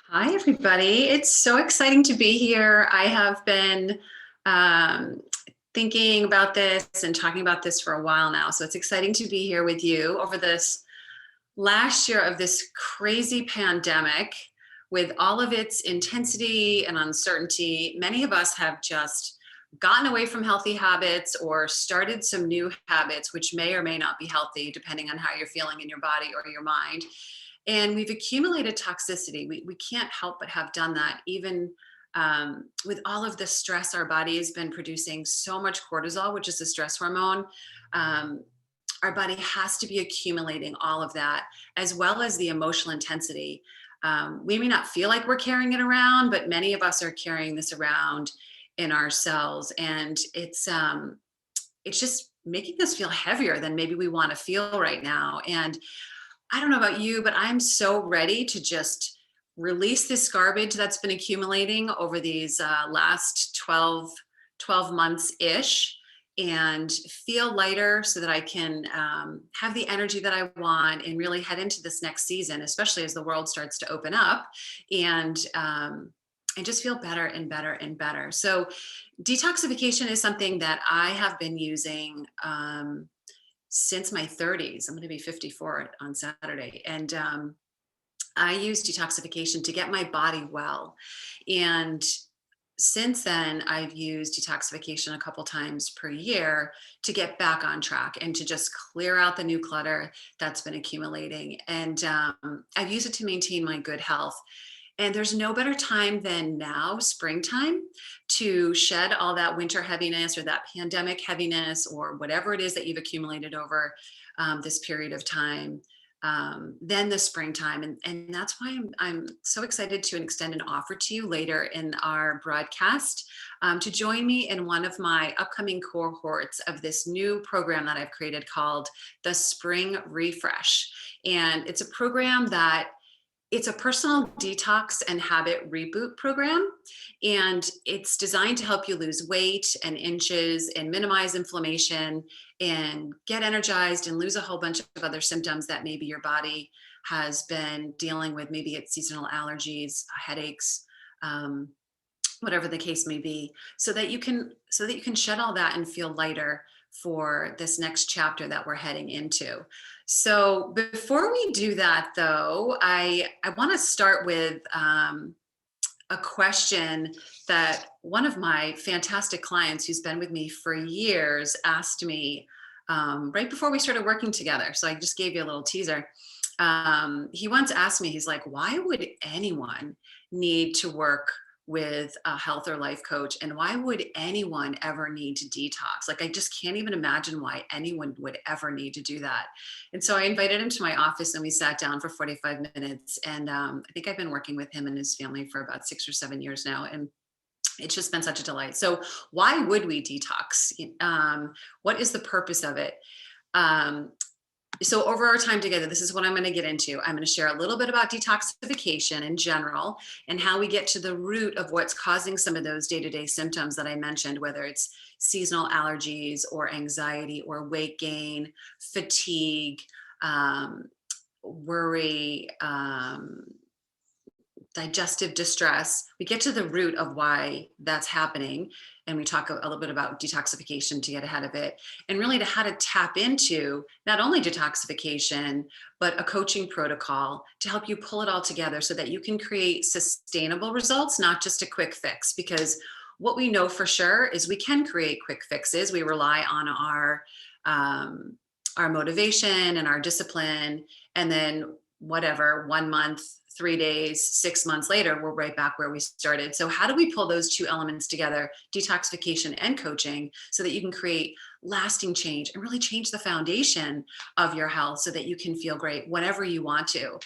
Hi, everybody. It's so exciting to be here. I have been um, thinking about this and talking about this for a while now. So it's exciting to be here with you over this last year of this crazy pandemic with all of its intensity and uncertainty. Many of us have just gotten away from healthy habits or started some new habits, which may or may not be healthy, depending on how you're feeling in your body or your mind. And we've accumulated toxicity. We can't help but have done that, even with all of the stress our body has been producing so much cortisol, which is the stress hormone. Um, our body has to be accumulating all of that, as well as the emotional intensity. We may not feel like we're carrying it around, but many of us are carrying this around in our cells, and it's just making us feel heavier than maybe we want to feel right now. And I don't know about you, but I'm so ready to just release this garbage that's been accumulating over these last 12 months ish and feel lighter so that I can have the energy that I want and really head into this next season, especially as the world starts to open up and just feel better and better and better. So, detoxification is something that I have been using. Since my 30s. I'm going to be 54 on Saturday. And I use detoxification to get my body well. And since then, I've used detoxification a couple times per year to get back on track and to just clear out the new clutter that's been accumulating. And I've used it to maintain my good health. And there's no better time than now, springtime, to shed all that winter heaviness or that pandemic heaviness or whatever it is that you've accumulated over this period of time. Then the springtime. And that's why I'm so excited to extend an offer to you later in our broadcast to join me in one of my upcoming cohorts of this new program that I've created called the Spring Refresh. And it's a program that it's a personal detox and habit reboot program, and it's designed to help you lose weight and inches and minimize inflammation and get energized and lose a whole bunch of other symptoms that maybe your body has been dealing with. Maybe it's seasonal allergies, headaches, whatever the case may be, so that you can shed all that and feel lighter for this next chapter that we're heading into. So before we do that, though, I want to start with a question that one of my fantastic clients who's been with me for years asked me right before we started working together. So I just gave you a little teaser. He once asked me, he's like, why would anyone need to work with a health or life coach? And why would anyone ever need to detox? Like, I just can't even imagine why anyone would ever need to do that. And so I invited him to my office and we sat down for 45 minutes. And I think I've been working with him and his family for about 6 or 7 years now. And it's just been such a delight. So why would we detox? What is the purpose of it? Um, so over our time together, this is what I'm going to get into. I'm going to share a little bit about detoxification in general and how we get to the root of what's causing some of those day-to-day symptoms that I mentioned, whether it's seasonal allergies or anxiety or weight gain, fatigue, worry, digestive distress. We get to the root of why that's happening. And we talk a little bit about detoxification to get ahead of it, and really to how to tap into not only detoxification, but a coaching protocol to help you pull it all together so that you can create sustainable results, not just a quick fix. Because what we know for sure is we can create quick fixes. We rely on our motivation and our discipline, and then whatever, 1 month, 3 days, 6 months later, we're right back where we started. So how do we pull those two elements together, detoxification and coaching, so that you can create lasting change and really change the foundation of your health so that you can feel great whenever you want to?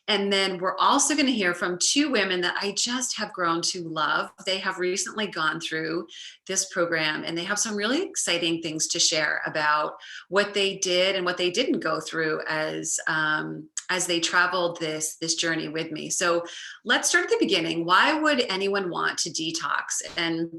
And then we're also going to hear from two women that I just have grown to love. They have recently gone through this program and they have some really exciting things to share about what they did and what they didn't go through as they traveled this journey with me. So let's start at the beginning. Why would anyone want to detox? And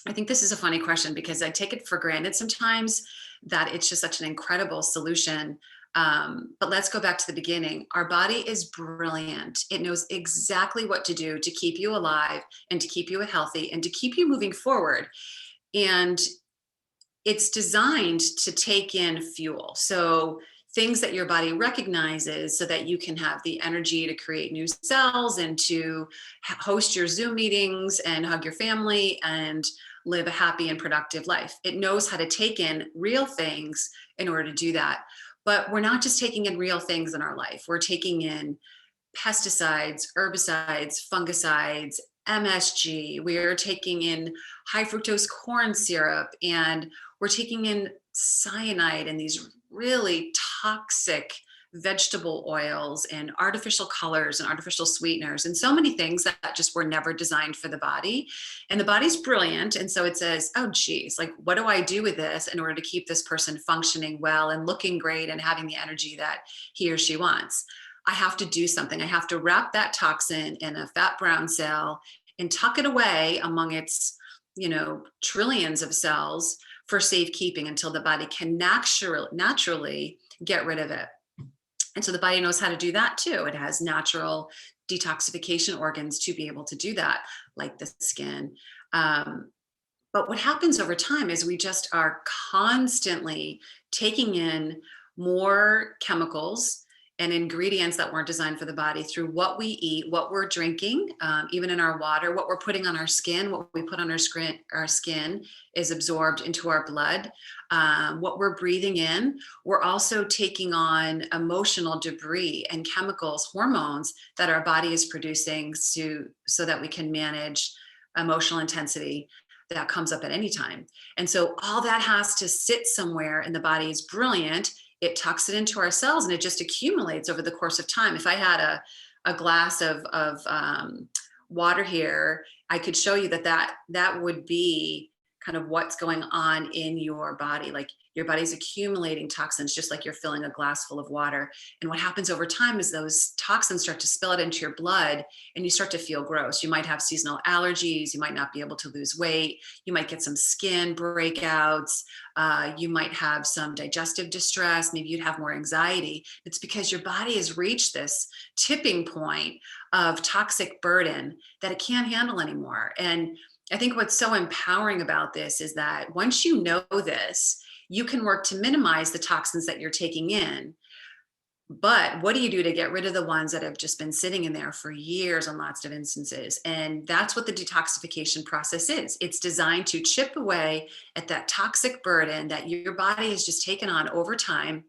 I think this is a funny question because I take it for granted sometimes that it's just such an incredible solution But let's go back to the beginning. Our body is brilliant. It knows exactly what to do to keep you alive and to keep you healthy and to keep you moving forward. And it's designed to take in fuel. So things that your body recognizes so that you can have the energy to create new cells and to host your Zoom meetings and hug your family and live a happy and productive life. It knows how to take in real things in order to do that. But we're not just taking in real things in our life. We're taking in pesticides, herbicides, fungicides, MSG. We are taking in high fructose corn syrup, and we're taking in cyanide and these really toxic vegetable oils and artificial colors and artificial sweeteners and so many things that just were never designed for the body. And the body's brilliant. And so it says, oh, geez, like, what do I do with this in order to keep this person functioning well and looking great and having the energy that he or she wants? I have to do something. I have to wrap that toxin in a fat brown cell and tuck it away among its, trillions of cells for safekeeping until the body can naturally get rid of it. And so the body knows how to do that too. It has natural detoxification organs to be able to do that, like the skin. But what happens over time is we just are constantly taking in more chemicals and ingredients that weren't designed for the body through what we eat, what we're drinking, even in our water, what we're putting on our skin. What we put on our skin is absorbed into our blood. What we're breathing in, we're also taking on emotional debris and chemicals, hormones that our body is producing so that we can manage emotional intensity that comes up at any time. And so all that has to sit somewhere, and the body is brilliant. It tucks it into our cells and it just accumulates over the course of time. If I had a glass of water here, I could show you that would be kind of what's going on in your body. Like, your body's accumulating toxins just like you're filling a glass full of water. And what happens over time is those toxins start to spill out into your blood and you start to feel gross. You might have seasonal allergies. You might not be able to lose weight. You might get some skin breakouts. You might have some digestive distress. Maybe you'd have more anxiety. It's because your body has reached this tipping point of toxic burden that it can't handle anymore. And I think what's so empowering about this is that once you know this, you can work to minimize the toxins that you're taking in. But what do you do to get rid of the ones that have just been sitting in there for years in lots of instances? And that's what the detoxification process is. It's designed to chip away at that toxic burden that your body has just taken on over time,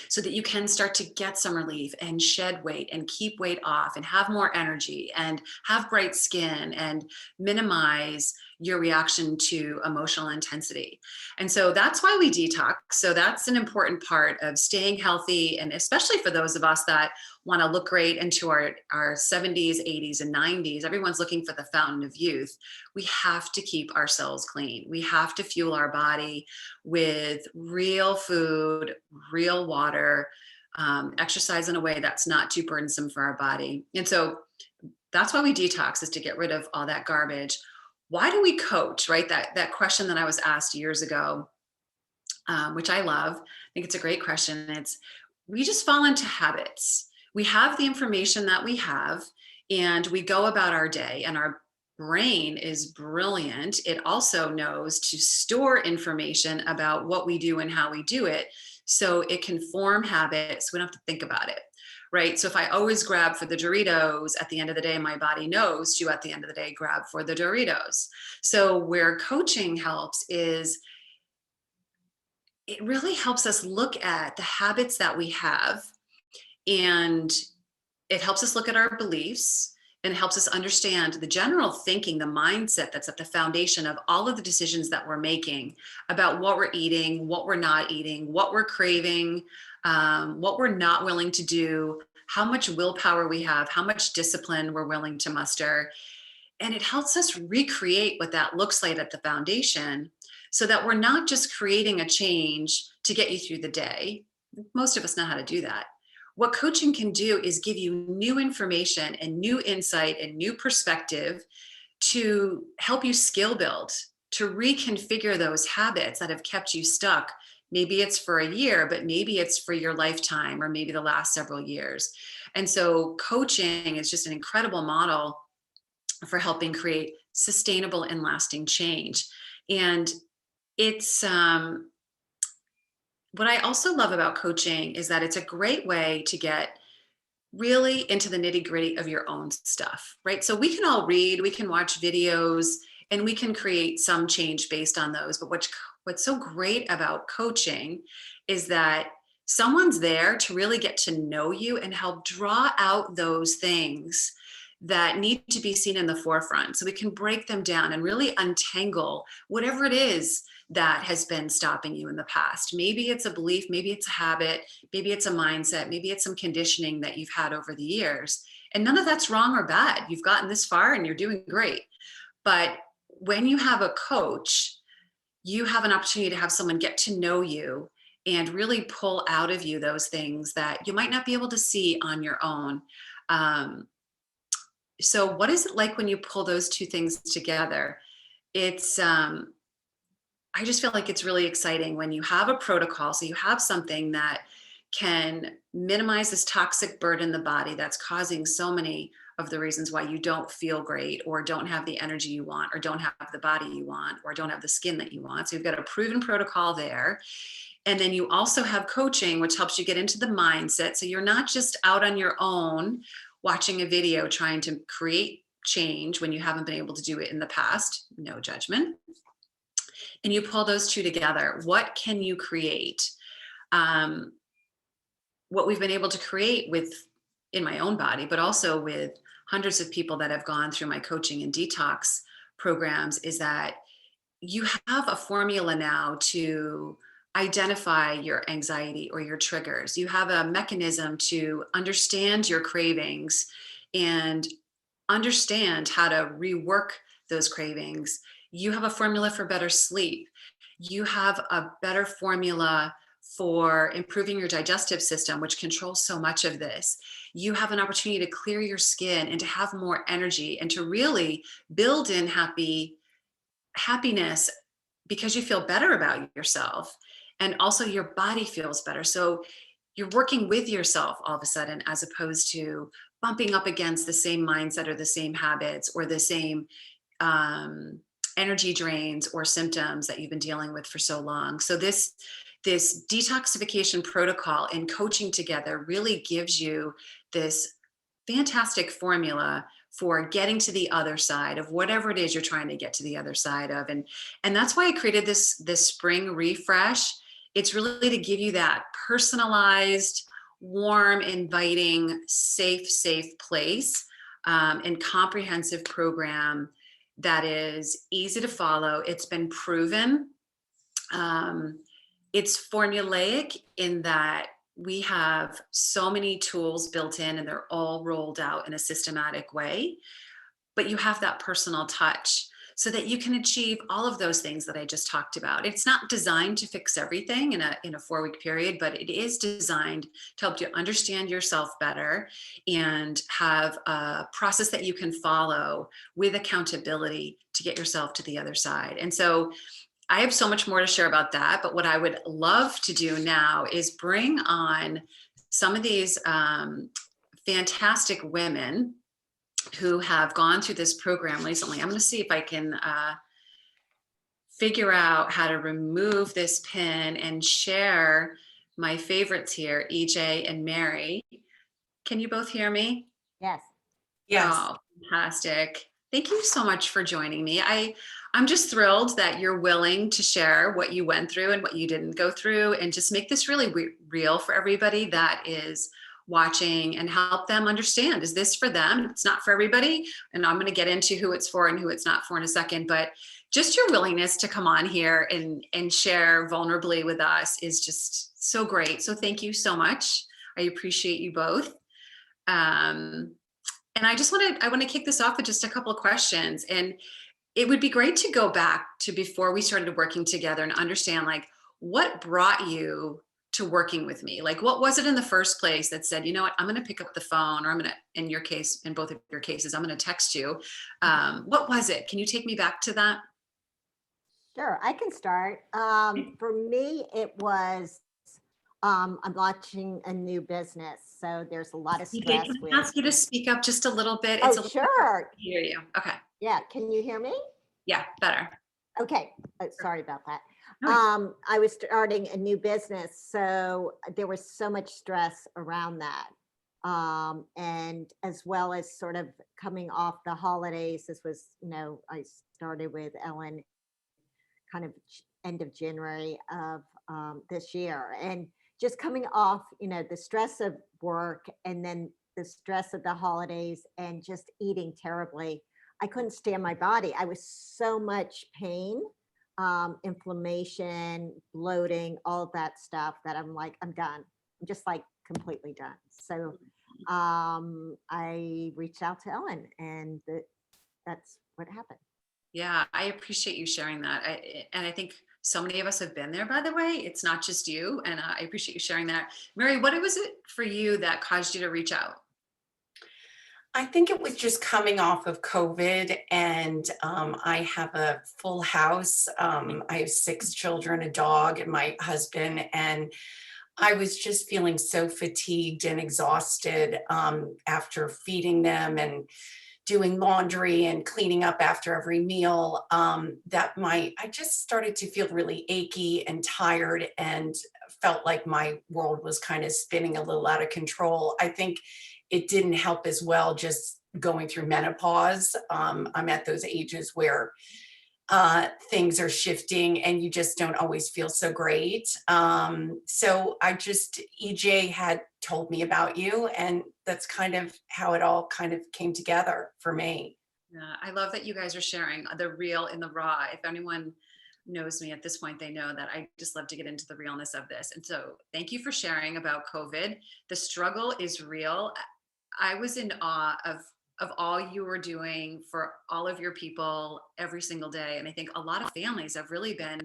so that you can start to get some relief and shed weight and keep weight off and have more energy and have bright skin and minimize your reaction to emotional intensity. And so that's why we detox. So that's an important part of staying healthy. And especially for those of us that want to look great into our 70s, 80s, and 90s, everyone's looking for the fountain of youth. We have to keep ourselves clean. We have to fuel our body with real food, real water, exercise in a way that's not too burdensome for our body. And so that's why we detox, is to get rid of all that garbage. Why do we coach, right? That question that I was asked years ago, which I love. I think it's a great question. We just fall into habits. We have the information that we have, and we go about our day, and our brain is brilliant. It also knows to store information about what we do and how we do it, so it can form habits. We don't have to think about it, right? So if I always grab for the Doritos, at the end of the day, my body knows to, at the end of the day, grab for the Doritos. So where coaching helps is it really helps us look at the habits that we have, and it helps us look at our beliefs, and it helps us understand the general thinking, the mindset that's at the foundation of all of the decisions that we're making about what we're eating, what we're not eating, what we're craving, what we're not willing to do, how much willpower we have, how much discipline we're willing to muster. And it helps us recreate what that looks like at the foundation, so that we're not just creating a change to get you through the day. Most of us know how to do that. What coaching can do is give you new information and new insight and new perspective to help you skill build, to reconfigure those habits that have kept you stuck, Maybe it's for a year, but maybe it's for your lifetime, or maybe the last several years. And so coaching is just an incredible model for helping create sustainable and lasting change. And it's what I also love about coaching is that it's a great way to get really into the nitty gritty of your own stuff, right? So we can all read, we can watch videos, and we can create some change based on those. But what's so great about coaching is that someone's there to really get to know you and help draw out those things that need to be seen in the forefront. So we can break them down and really untangle whatever it is that has been stopping you in the past. Maybe it's a belief, maybe it's a habit, maybe it's a mindset, maybe it's some conditioning that you've had over the years. And none of that's wrong or bad. You've gotten this far and you're doing great. But when you have a coach, you have an opportunity to have someone get to know you and really pull out of you those things that you might not be able to see on your own. So what is it like when you pull those two things together? It's I just feel like it's really exciting when you have a protocol. So you have something that can minimize this toxic burden in the body that's causing so many of the reasons why you don't feel great, or don't have the energy you want, or don't have the body you want, or don't have the skin that you want. So you've got a proven protocol there. And then you also have coaching, which helps you get into the mindset. So you're not just out on your own watching a video trying to create change when you haven't been able to do it in the past. No judgment. And you pull those two together. What can you create? What we've been able to create in my own body, but also with hundreds of people that have gone through my coaching and detox programs, is that you have a formula now to identify your anxiety or your triggers. You have a mechanism to understand your cravings and understand how to rework those cravings. You have a formula for better sleep. You have a better formula for improving your digestive system, which controls so much of this. You have an opportunity to clear your skin and to have more energy and to really build in happiness because you feel better about yourself. And also your body feels better. So you're working with yourself all of a sudden, as opposed to bumping up against the same mindset or the same habits or the same energy drains or symptoms that you've been dealing with for so long. So this detoxification protocol and coaching together really gives you this fantastic formula for getting to the other side of whatever it is you're trying to get to the other side of. And that's why I created this spring refresh. It's really to give you that personalized, warm, inviting, safe place, and comprehensive program that is easy to follow. It's been proven. It's formulaic in that we have so many tools built in and they're all rolled out in a systematic way, but you have that personal touch so that you can achieve all of those things that I just talked about. It's not designed to fix everything in a 4-week period, but it is designed to help you understand yourself better and have a process that you can follow with accountability to get yourself to the other side. And so I have so much more to share about that, but what I would love to do now is bring on some of these fantastic women who have gone through this program recently. I'm going to see if I can figure out how to remove this pin and share my favorites here, EJ and Mary. Can you both hear me? Yes. Yes. Oh, fantastic. Thank you so much for joining me. I'm just thrilled that you're willing to share what you went through and what you didn't go through, and just make this really real for everybody that is watching, and help them understand, is this for them? It's not for everybody. And I'm going to get into who it's for and who it's not for in a second, but just your willingness to come on here and share vulnerably with us is just so great. So thank you so much. I appreciate you both. And I want to kick this off with just a couple of questions. And it would be great to go back to before we started working together and understand, like, what brought you to working with me? Like, what was it in the first place that said, you know what, I'm going to pick up the phone, or I'm going to, in your case, in both of your cases, I'm going to text you. What was it? Can you take me back to that? Sure, I can start. For me, it was I'm launching a new business, so there's a lot of EJ, can stress I with. ask you to speak up just a little bit? It's Oh, a little bit hard sure. to hear you. Okay. Yeah, can you hear me? Yeah, better. Okay, sorry about that. No, I was starting a new business, so there was so much stress around that. And as well as sort of coming off the holidays, this was, I started with Ellen kind of end of January of this year. And just coming off, the stress of work and then the stress of the holidays and just eating terribly. I couldn't stand my body. I was so much pain, inflammation, bloating, all of that stuff that I'm like, I'm done. I'm just like completely done. So I reached out to Ellen and that's what happened. yeah, I appreciate you sharing that. And I think so many of us have been there, by the way. It's not just you. And I appreciate you sharing that. Mary, what was it for you that caused you to reach out? I think it was just coming off of COVID, and I have a full house. I have 6 children, a dog, and my husband. And I was just feeling so fatigued and exhausted after feeding them and doing laundry and cleaning up after every meal. I just started to feel really achy and tired, and felt like my world was kind of spinning a little out of control. I think it didn't help as well just going through menopause. I'm at those ages where things are shifting and you just don't always feel so great. EJ had told me about you, and that's kind of how it all kind of came together for me. Yeah, I love that you guys are sharing the real and the raw. If anyone knows me at this point, they know that I just love to get into the realness of this. And so thank you for sharing about COVID. The struggle is real. I was in awe of all you were doing for all of your people every single day. And I think a lot of families have really been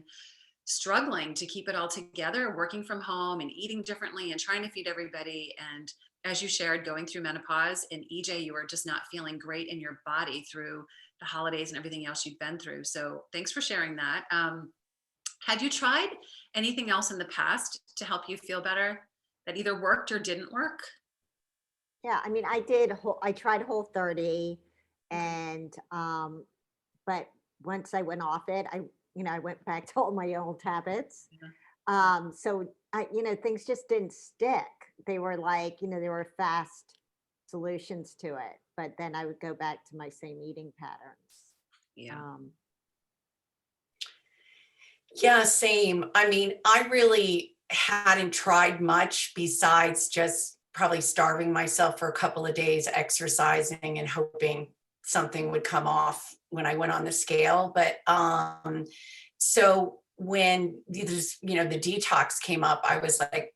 struggling to keep it all together, working from home and eating differently and trying to feed everybody. And as you shared, going through menopause, and EJ, you were just not feeling great in your body through the holidays and everything else you've been through. So thanks for sharing that. Had you tried anything else in the past to help you feel better that either worked or didn't work? Yeah, I mean, I tried Whole 30 Okay. and but once I went off it, I went back to all my old habits. Yeah. So things just didn't stick. They were like, there were fast solutions to it, but then I would go back to my same eating patterns. Yeah. Um, Yeah, same. I mean, I really hadn't tried much besides just probably starving myself for a couple of days, exercising and hoping something would come off when I went on the scale. So when the detox came up, I was like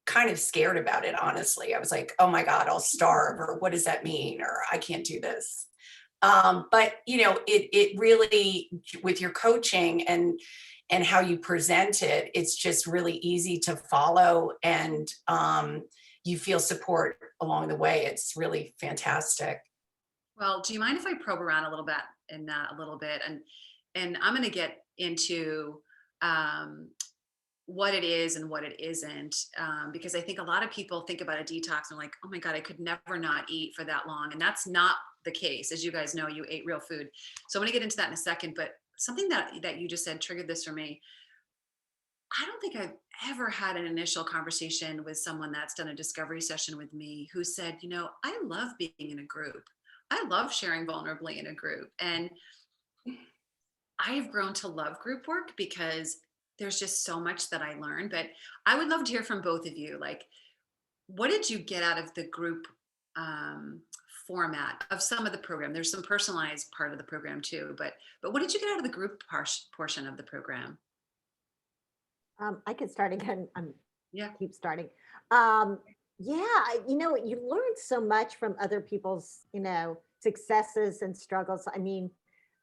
kind of scared about it, honestly. I was like, oh my God, I'll starve, or what does that mean? Or I can't do this. It really, with your coaching and how you present it, it's just really easy to follow, and you feel support along the way. It's really fantastic. Well, do you mind if I probe around a little bit in that a little bit? And I'm going to get into um, what it is and what it isn't, because I think a lot of people think about a detox and like, oh my God, I could never not eat for that long, and that's not the case. As you guys know, you ate real food. So I'm going to get into that in a second. But something that you just said triggered this for me. I don't think I've ever had an initial conversation with someone that's done a discovery session with me who said, I love being in a group. I love sharing vulnerably in a group. And I've grown to love group work because there's just so much that I learned. But I would love to hear from both of you. Like, what did you get out of the group um, format of some of the program? There's some personalized part of the program too, but what did you get out of the group portion of the program? I could start again. Yeah. Keep starting. Um, yeah, you learn so much from other people's, successes and struggles. I mean,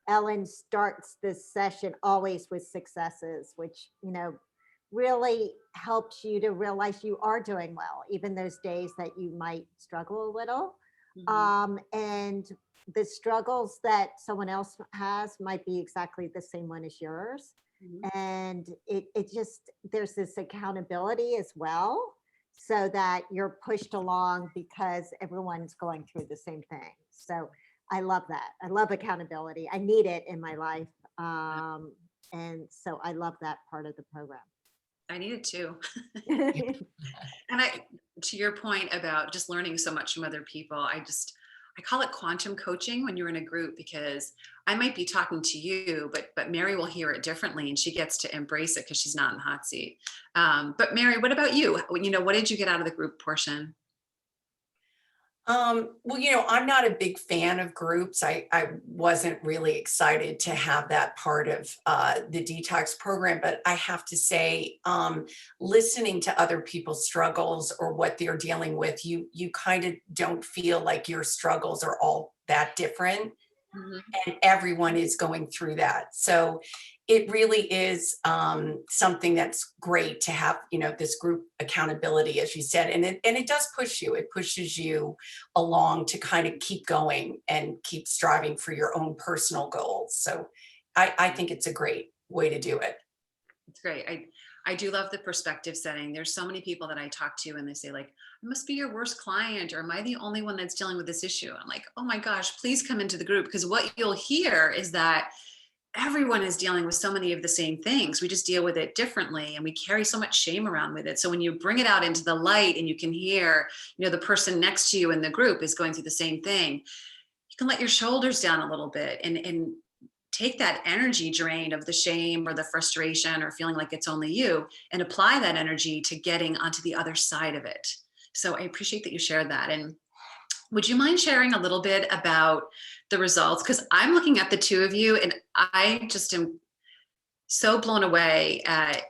Ellen starts this session always with successes, which, really helps you to realize you are doing well, even those days that you might struggle a little. Mhm. And the struggles that someone else has might be exactly the same one as yours. Mhm. And it just, there's this accountability as well, so that you're pushed along because everyone's going through the same thing. So I love that. I love accountability. I need it in my life. And so I love that part of the program. I need it too. And to your point about just learning so much from other people, I call it quantum coaching when you're in a group, because I might be talking to you, but Mary will hear it differently, and she gets to embrace it because she's not in the hot seat. But Mary, what about you? What did you get out of the group portion? Well, I'm not a big fan of groups. I wasn't really excited to have that part of the detox program, but I have to say, listening to other people's struggles or what they're dealing with, you kind of don't feel like your struggles are all that different, Mhm. and everyone is going through that. So it really is something that's great to have, this group accountability, as you said, and it does push you. It pushes you along to kind of keep going and keep striving for your own personal goals. So I think it's a great way to do it. It's great. I do love the perspective setting. There's so many people that I talk to and they say like, I must be your worst client, or am I the only one that's dealing with this issue? I'm like, oh my gosh, please come into the group, because what you'll hear is that everyone is dealing with so many of the same things. We just deal with it differently, and we carry so much shame around with it. So when you bring it out into the light and you can hear, the person next to you in the group is going through the same thing, you can let your shoulders down a little bit and take that energy drain of the shame or the frustration or feeling like it's only you, and apply that energy to getting onto the other side of it. So I appreciate that you shared that. And would you mind sharing a little bit about the results? Because I'm looking at the two of you and I just am so blown away at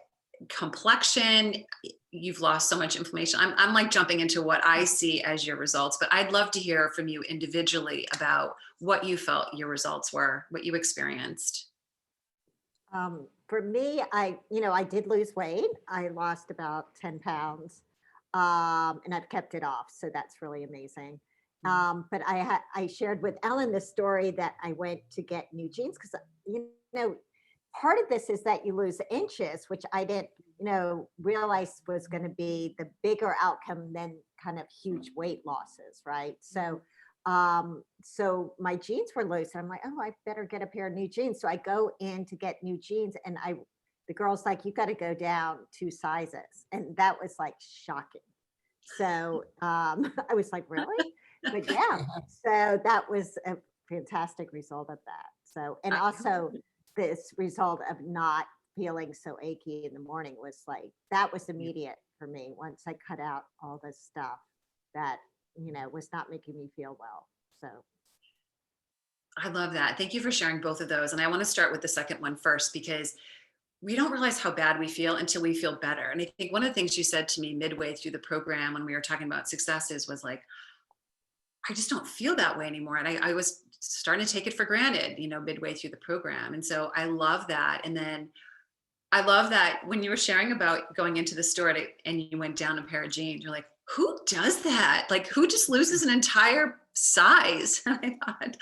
complexion. You've lost so much inflammation. I'm like jumping into what I see as your results, but I'd love to hear from you individually about what you felt your results were, what you experienced. For me, I did lose weight. I lost about 10 pounds, and I've kept it off. So that's really amazing. But I shared with Ellen the story that I went to get new jeans because, know, part of this is that you lose inches, which I didn't, realize was going to be the bigger outcome than kind of huge weight losses, right? So my jeans were loose. And I'm like, oh, I better get a pair of new jeans. So I go in to get new jeans, and the girl's like, you got to go down 2 sizes. And that was like shocking. So I was like, really? But yeah, so that was a fantastic result of that. So, and also this result of not feeling so achy in the morning was like, that was immediate for me once I cut out all this stuff that, was not making me feel well. So, I love that. Thank you for sharing both of those. And I want to start with the second one first, because we don't realize how bad we feel until we feel better. And I think one of the things you said to me midway through the program when we were talking about successes was like, I just don't feel that way anymore. And I was starting to take it for granted, midway through the program. And so I love that. And then I love that when you were sharing about going into the store and you went down a pair of jeans, you're like, who does that? Like, who just loses an entire size? I thought,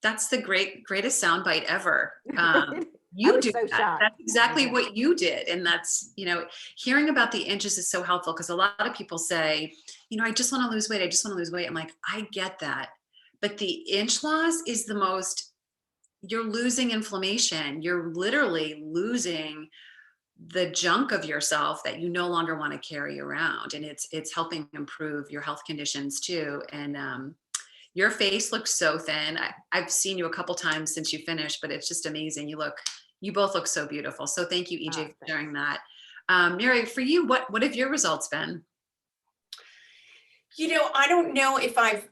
that's the greatest soundbite ever. I You was do so that. shocked. That's exactly Yeah. what you did. And that's, hearing about the inches is so helpful, because a lot of people say, I just want to lose weight. I just want to lose weight. I'm like, I get that. But the inch loss is the most, you're losing inflammation. You're literally losing the junk of yourself that you no longer want to carry around. And it's helping improve your health conditions too. And your face looks so thin. I've seen you a couple times since you finished, but it's just amazing. You both look so beautiful. So thank you, EJ, for Thanks. sharing that. Mary, for you, what have your results been? I don't know if I've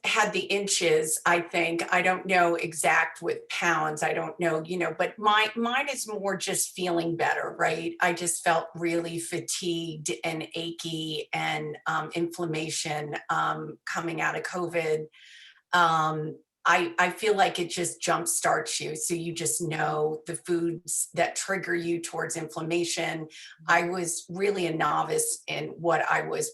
had the inches, I think. I don't know exact with pounds. I don't know, but mine is more just feeling better, right? I just felt really fatigued and achy, and inflammation coming out of COVID. I feel like it just jump starts you. So you just know the foods that trigger you towards inflammation. I was really a novice in what I was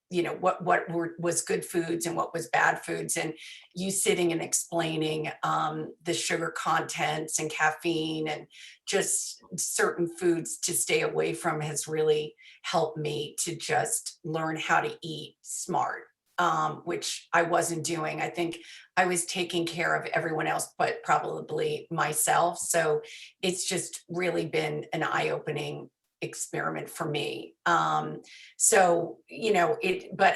was good foods and what was bad foods, and you sitting and explaining the sugar contents and caffeine and just certain foods to stay away from has really helped me to just learn how to eat smart, which I wasn't doing. I think I was taking care of everyone else, but probably myself. So it's just really been an eye-opening experiment for me. But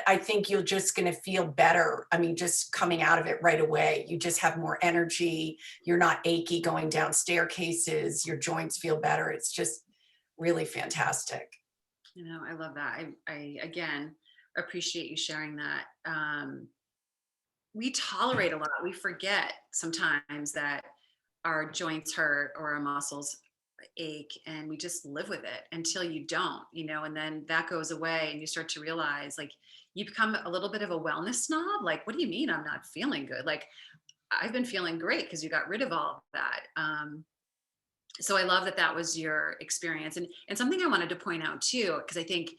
I think you're just going to feel better. I mean, just coming out of it right away, you just have more energy. You're not achy going down staircases. Your joints feel better. It's just really fantastic. I love that. I again appreciate you sharing that. We tolerate a lot. We forget sometimes that our joints hurt or our muscles ache, and we just live with it until you don't, and then that goes away and you start to realize, like, you become a little bit of a wellness snob. Like, what do you mean I'm not feeling good? Like, I've been feeling great because you got rid of all of that. So I love that that was your experience. And something I wanted to point out too, because I think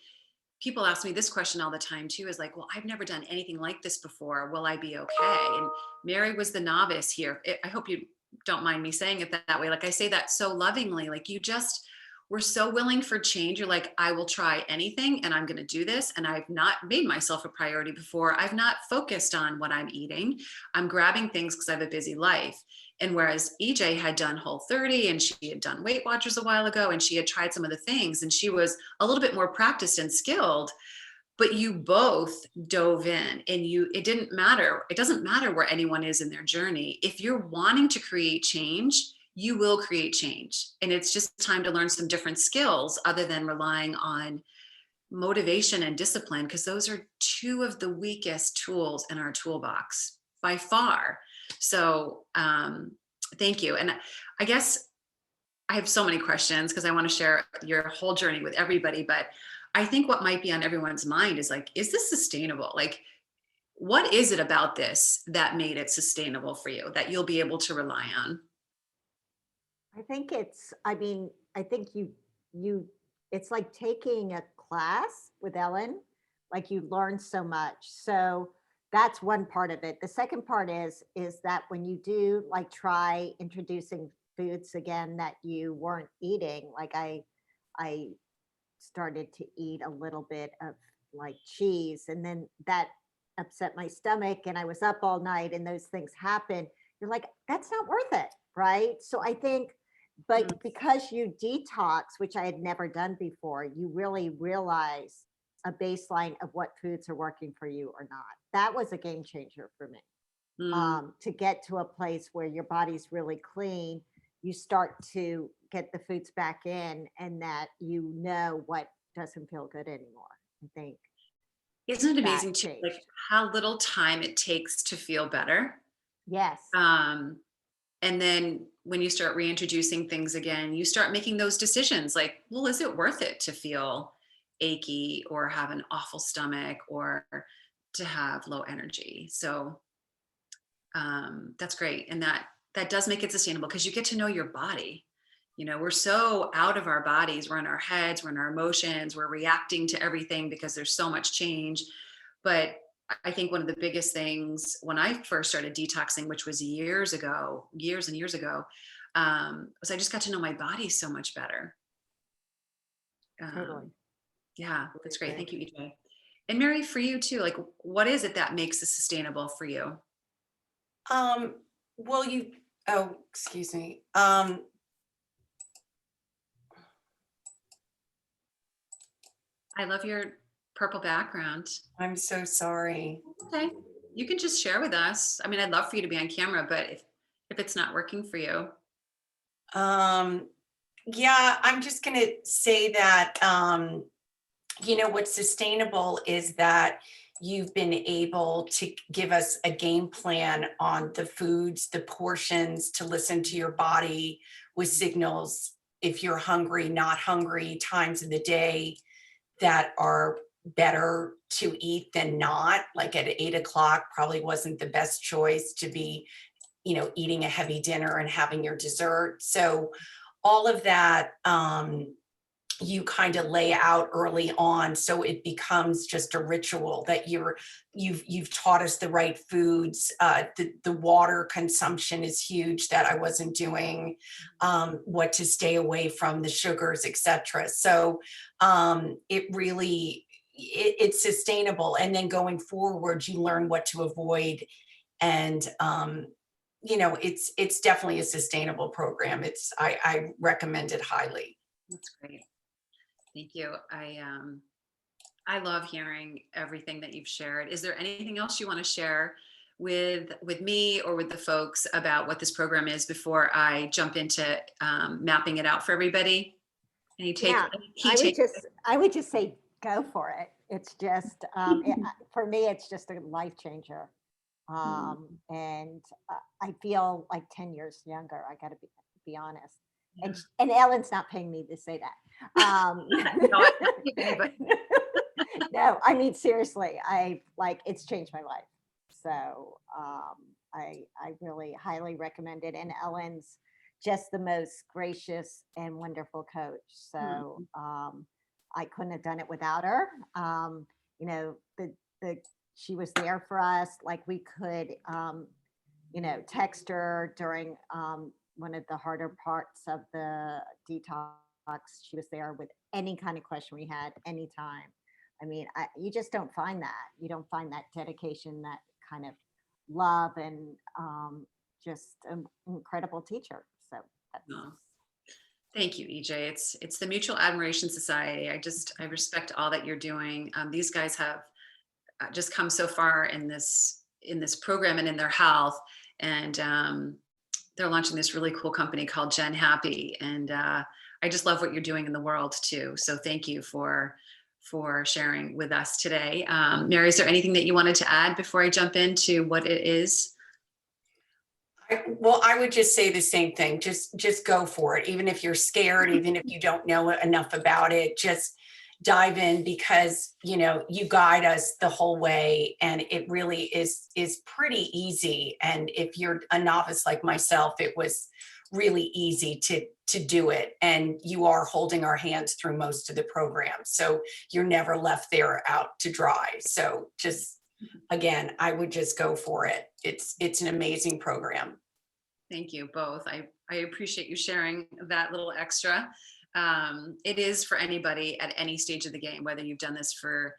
people ask me this question all the time too, is like, well, I've never done anything like this before. Will I be okay? And Mary was the novice here. I hope you don't mind me saying it that way. Like, I say that so lovingly, like, you just were so willing for change. You're like, I will try anything and I'm going to do this. And I've not made myself a priority before. I've not focused on what I'm eating. I'm grabbing things because I have a busy life. And whereas EJ had done Whole30 and she had done Weight Watchers a while ago, and she had tried some of the things and she was a little bit more practiced and skilled, but you both dove in, and it didn't matter. It doesn't matter where anyone is in their journey. If you're wanting to create change, you will create change. And it's just time to learn some different skills other than relying on motivation and discipline, because those are two of the weakest tools in our toolbox by far. So thank you. And I guess I have so many questions because I want to share your whole journey with everybody, but I think what might be on everyone's mind is like, is this sustainable? Like, what is it about this that made it sustainable for you that you'll be able to rely on? I think it's like taking a class with Ellen, like you learn so much. So that's one part of it. The second part is that when you do like try introducing foods again that you weren't eating, like I started to eat a little bit of like cheese, and then that upset my stomach and I was up all night and those things happen. You're like, that's not worth it, right? So I think, but because you detox, which I had never done before, you really realize a baseline of what foods are working for you or not. That was a game changer for me. To get to a place where your body's really clean, you start to get the foods back in, and that you know what doesn't feel good anymore. I think Isn't it that amazing too, like, changed. how little time it takes to feel better? Yes. And then when you start reintroducing things again, you start making those decisions like, well, is it worth it to feel achy or have an awful stomach or to have low energy? So that's great. And that does make it sustainable because you get to know your body. We're so out of our bodies. We're in our heads, we're in our emotions, we're reacting to everything because there's so much change. But I think one of the biggest things when I first started detoxing, which was years and years ago, was I just got to know my body so much better. Totally. Yeah, that's great. Agree. Thank you, EJ. And Mary, for you too, like, what is it that makes it sustainable for you? Um, well, excuse me. I love your purple background. I'm so sorry. Okay. You can just share with us. I mean, I'd love for you to be on camera, but if it's not working for you. Yeah, I'm just going to say that, what's sustainable is that you've been able to give us a game plan on the foods, the portions, to listen to your body with signals. If you're hungry, not hungry, times of the day that are better to eat than not. Like at 8 o'clock probably wasn't the best choice to be, eating a heavy dinner and having your dessert. So all of that you kind of lay out early on, so it becomes just a ritual that you've taught us the right foods. The water consumption is huge that I wasn't doing, what to stay away from, the sugars, etc. So it really, it's sustainable, and then going forward you learn what to avoid. And it's definitely a sustainable program. I recommend it highly. That's great. Thank you. I love hearing everything that you've shared. Is there anything else you want to share with me or with the folks about what this program is before I jump into mapping it out for everybody? Any Yeah, key take? I would just say go for it. It's just for me, it's just a life changer. And I feel like 10 years younger. I got to be honest. Yeah. And Ellen's not paying me to say that. No, but No, I mean, seriously, it's changed my life. So I really highly recommend it. And Ellen's just the most gracious and wonderful coach. So I couldn't have done it without her. You know, she was there for us. Like we could, text her during one of the harder parts of the detox. She was there with any kind of question we had, anytime. I mean, you just don't find that. You don't find that dedication, that kind of love, and just an incredible teacher. So that's, Oh, thank you, EJ. It's the Mutual Admiration Society. I respect all that you're doing. These guys have just come so far in this program and in their health, and they're launching this really cool company called Gen Happy, and I just love what you're doing in the world too. So thank you for sharing with us today. Mary, is there anything that you wanted to add before I jump into what it is? Well, I would just say the same thing. Just go for it. Even if you're scared, even if you don't know enough about it, just dive in, because you guide us the whole way, and it really is pretty easy. And if you're a novice like myself, it was really easy to do it, and you are holding our hands through most of the program, so you're never left there out to dry. So just, again, I would just go for it. It's an amazing program. Thank you both. I appreciate you sharing that little extra. It is for anybody at any stage of the game, whether you've done this for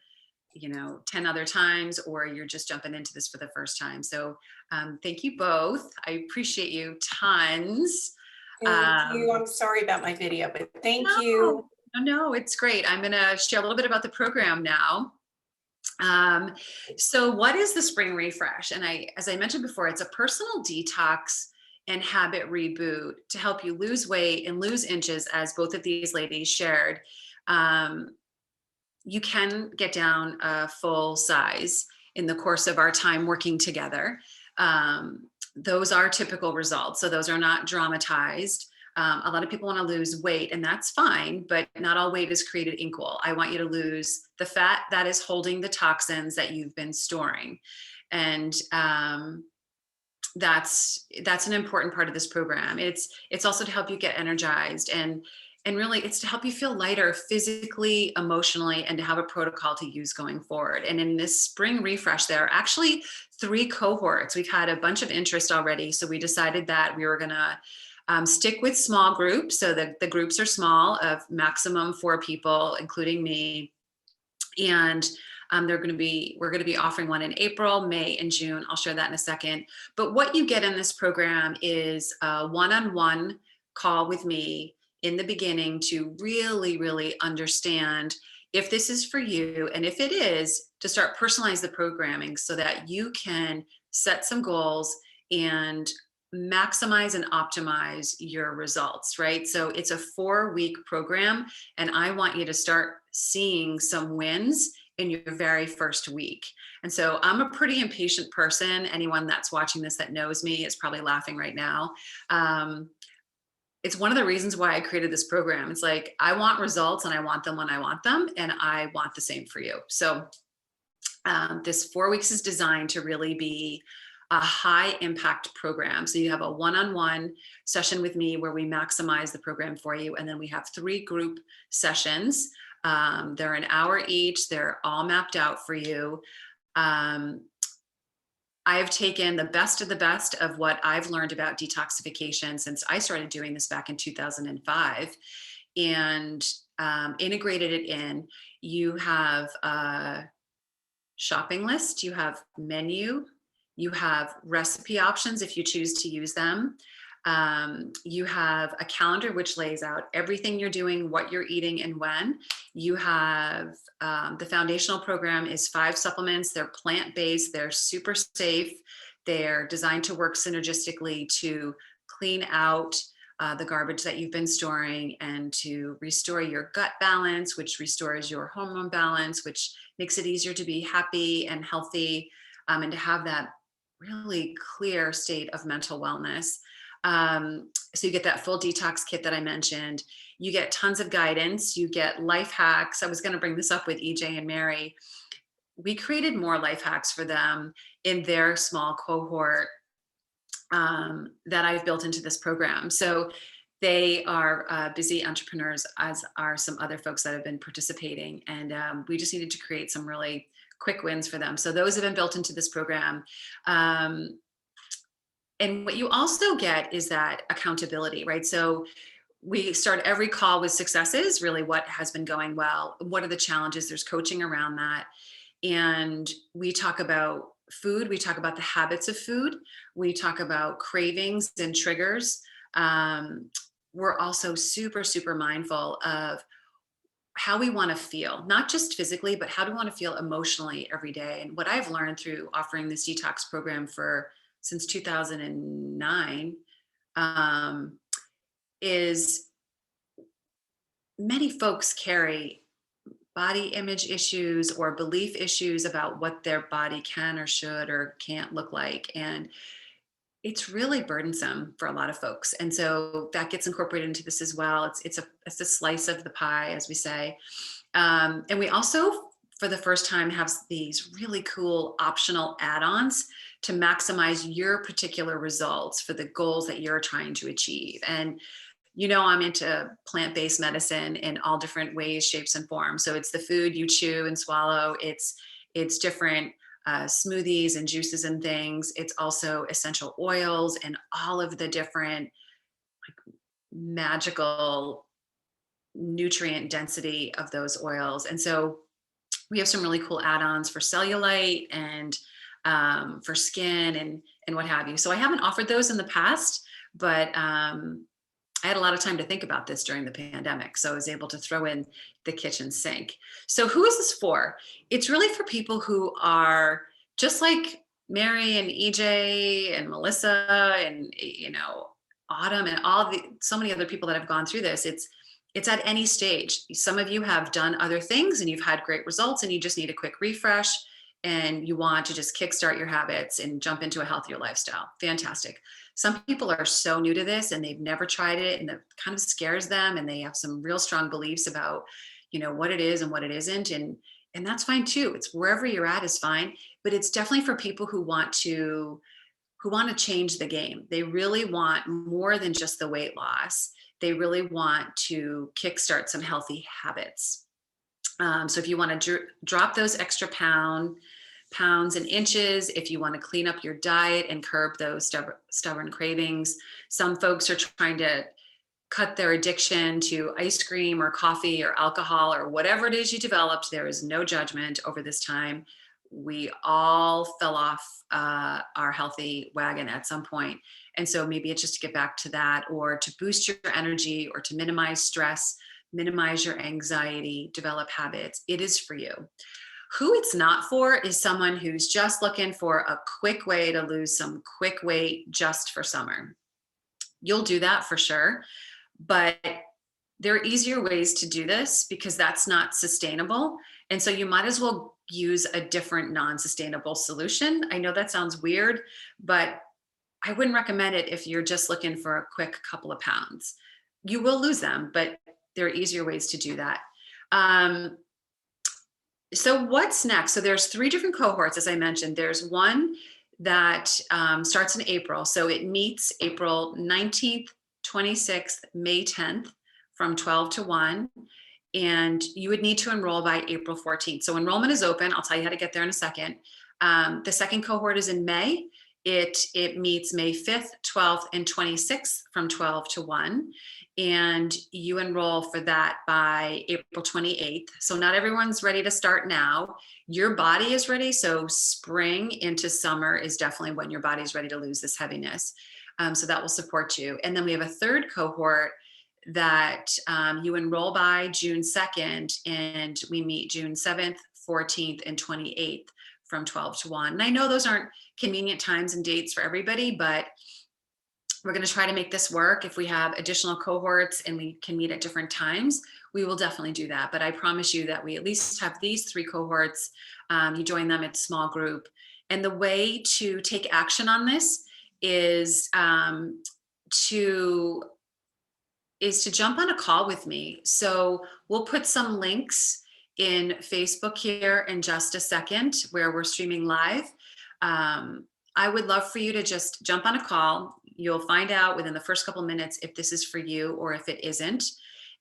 10 other times or you're just jumping into this for the first time. So thank you both. I appreciate you tons. Thank you. I'm sorry about my video, but thank you. No, it's great. I'm going to share a little bit about the program now. So what is the Spring Refresh? And as I mentioned before, it's a personal detox and habit reboot to help you lose weight and lose inches, as both of these ladies shared. You can get down a full size in the course of our time working together. Those are typical results. So those are not dramatized. A lot of people want to lose weight, and that's fine, but not all weight is created equal. I want you to lose the fat that is holding the toxins that you've been storing. And that's an important part of this program. It's also to help you get energized, and really it's to help you feel lighter physically, emotionally, and to have a protocol to use going forward. And in this Spring Refresh, there are actually 3 cohorts. We've had a bunch of interest already, so we decided that we were going to stick with small groups, so that the groups are small, of maximum 4 people, including me. And we're going to be offering one in April, May, and June. I'll share that in a second. But what you get in this program is a one-on-one call with me in the beginning to really, really understand if this is for you. And if it is, to start personalize the programming so that you can set some goals and maximize and optimize your results, right? So it's a 4-week program, and I want you to start seeing some wins in your very first week. And so I'm a pretty impatient person. Anyone that's watching this that knows me is probably laughing right now. It's one of the reasons why I created this program. It's like, I want results, and I want them when I want them, and I want the same for you. So this 4 weeks is designed to really be a high impact program. So you have a one-on-one session with me where we maximize the program for you. And then we have 3 group sessions. They're an hour each. They're all mapped out for you. Um, I've taken the best of what I've learned about detoxification since I started doing this back in 2005 and integrated it in. You have a shopping list, you have menu, you have recipe options if you choose to use them. You have a calendar which lays out everything you're doing, what you're eating, and when. You have the foundational program is 5 supplements. They're plant-based. They're super safe. They're designed to work synergistically to clean out the garbage that you've been storing and to restore your gut balance, which restores your hormone balance, which makes it easier to be happy and healthy and to have that really clear state of mental wellness. So you get that full detox kit that I mentioned. You get tons of guidance. You get life hacks. I was going to bring this up with EJ and Mary. We created more life hacks for them in their small cohort that I've built into this program. So they are busy entrepreneurs, as are some other folks that have been participating. And we just needed to create some really quick wins for them. So those have been built into this program. And what you also get is that accountability, right? So we start every call with successes, really what has been going well, what are the challenges, there's coaching around that. And we talk about food, we talk about the habits of food, we talk about cravings and triggers. We're also super mindful of how we want to feel, not just physically, but how do we want to feel emotionally every day. And what I've learned through offering this detox program since 2009 is many folks carry body image issues or belief issues about what their body can or should or can't look like. And it's really burdensome for a lot of folks. And so that gets incorporated into this as well. It's a slice of the pie, as we say. And we also, for the first time, have these really cool optional add-ons to maximize your particular results for the goals that you're trying to achieve. And I'm into plant-based medicine in all different ways, shapes, and forms. So it's the food you chew and swallow. It's different smoothies and juices and things. It's also essential oils and all of the different magical nutrient density of those oils. And so we have some really cool add-ons for cellulite and for skin and what have you. So I haven't offered those in the past, but I had a lot of time to think about this during the pandemic. So I was able to throw in the kitchen sink. So who is this for? It's really for people who are just like Mary and EJ and Melissa and, Autumn and so many other people that have gone through this. It's at any stage. Some of you have done other things and you've had great results and you just need a quick refresh and you want to just kickstart your habits and jump into a healthier lifestyle. Fantastic. Some people are so new to this and they've never tried it and it kind of scares them and they have some real strong beliefs about, what it is and what it isn't. And that's fine too. It's wherever you're at is fine, but it's definitely for people who want to change the game. They really want more than just the weight loss. They really want to kickstart some healthy habits. So if you want to drop those extra pounds and inches, if you want to clean up your diet and curb those stubborn cravings, some folks are trying to cut their addiction to ice cream or coffee or alcohol or whatever it is you developed. There is no judgment over this time. We all fell off our healthy wagon at some point. And so maybe it's just to get back to that or to boost your energy or to minimize stress, minimize your anxiety, develop habits. It is for you. Who it's not for is someone who's just looking for a quick way to lose some quick weight just for summer. You'll do that for sure, but there are easier ways to do this because that's not sustainable. And so you might as well use a different non-sustainable solution. I know that sounds weird, but I wouldn't recommend it if you're just looking for a quick couple of pounds. You will lose them, but there are easier ways to do that. So what's next? So there's 3 different cohorts, as I mentioned. There's one that starts in April. So it meets April 19th, 26th, May 10th from 12 to 1. And you would need to enroll by April 14th. So enrollment is open. I'll tell you how to get there in a second. The second cohort is in May. It meets May 5th, 12th, and 26th from 12 to 1. And you enroll for that by April 28th. So not everyone's ready to start now. Your body is ready. So spring into summer is definitely when your body's ready to lose this heaviness. So that will support you. And then we have a third cohort that you enroll by June 2nd, and we meet June 7th, 14th, and 28th from 12 to 1. And I know those aren't convenient times and dates for everybody, but we're going to try to make this work. If we have additional cohorts and we can meet at different times, we will definitely do that. But I promise you that we at least have these 3 cohorts. You join them, it's small group. And the way to take action on this is to jump on a call with me. So we'll put some links in Facebook here in just a second where we're streaming live. I would love for you to just jump on a call. You'll find out within the first couple minutes if this is for you or if it isn't.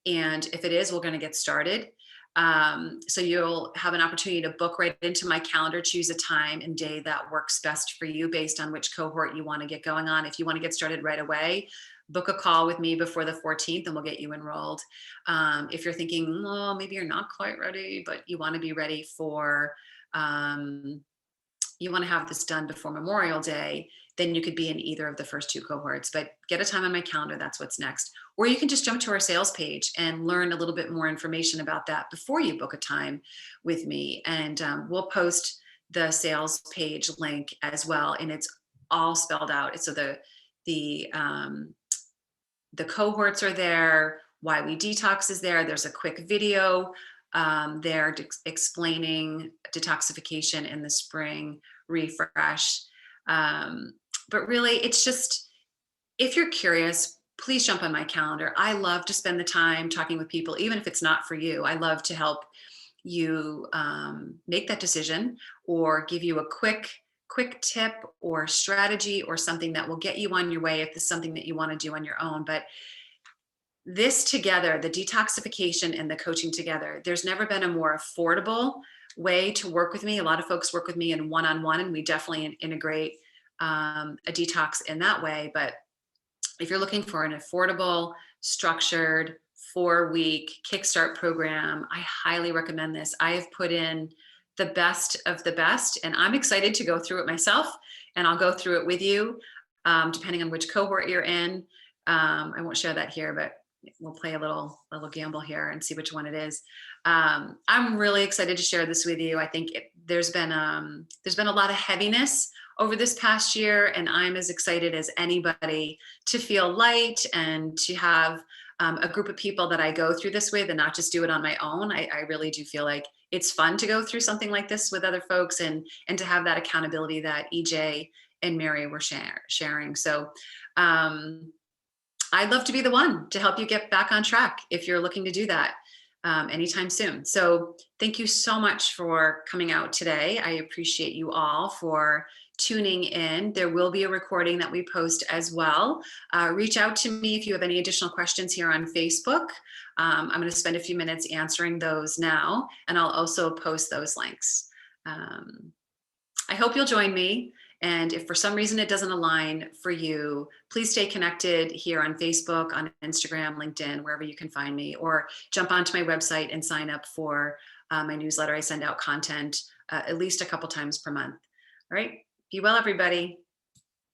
And if it is, we're going to get started. So you'll have an opportunity to book right into my calendar, choose a time and day that works best for you based on which cohort you want to get going on. If you want to get started right away, book a call with me before the 14th and we'll get you enrolled. If you're thinking, oh, maybe you're not quite ready, but you want to be ready for, you want to have this done before Memorial Day, then you could be in either of the first 2 cohorts, but get a time on my calendar. That's what's next. Or you can just jump to our sales page and learn a little bit more information about that before you book a time with me. And we'll post the sales page link as well. And it's all spelled out. So the cohorts are there, why we detox is there. There's a quick video there explaining detoxification in the spring refresh. But really, it's just, if you're curious, please jump on my calendar. I love to spend the time talking with people, even if it's not for you. I love to help you make that decision or give you a quick tip or strategy or something that will get you on your way if this is something that you want to do on your own. But this together, the detoxification and the coaching together, there's never been a more affordable way to work with me. A lot of folks work with me in one-on-one, and we definitely integrate a detox in that way. But if you're looking for an affordable, structured 4-week kickstart program, I highly recommend this. I have put in the best of the best, and I'm excited to go through it myself, and I'll go through it with you, depending on which cohort you're in. I won't share that here, but we'll play a little gamble here and see which one it is. I'm really excited to share this with you. I think there's been a lot of heaviness over this past year, and I'm as excited as anybody to feel light and to have a group of people that I go through this with and not just do it on my own. I really do feel like it's fun to go through something like this with other folks and to have that accountability that EJ and Mary were sharing. So I'd love to be the one to help you get back on track if you're looking to do that anytime soon. So thank you so much for coming out today. I appreciate you all for tuning in. There will be a recording that we post as well. Reach out to me if you have any additional questions here on Facebook. I'm going to spend a few minutes answering those now, and I'll also post those links. I hope you'll join me. And if for some reason it doesn't align for you, please stay connected here on Facebook, on Instagram, LinkedIn, wherever you can find me, or jump onto my website and sign up for my newsletter. I send out content at least a couple times per month. All right. Be well, everybody.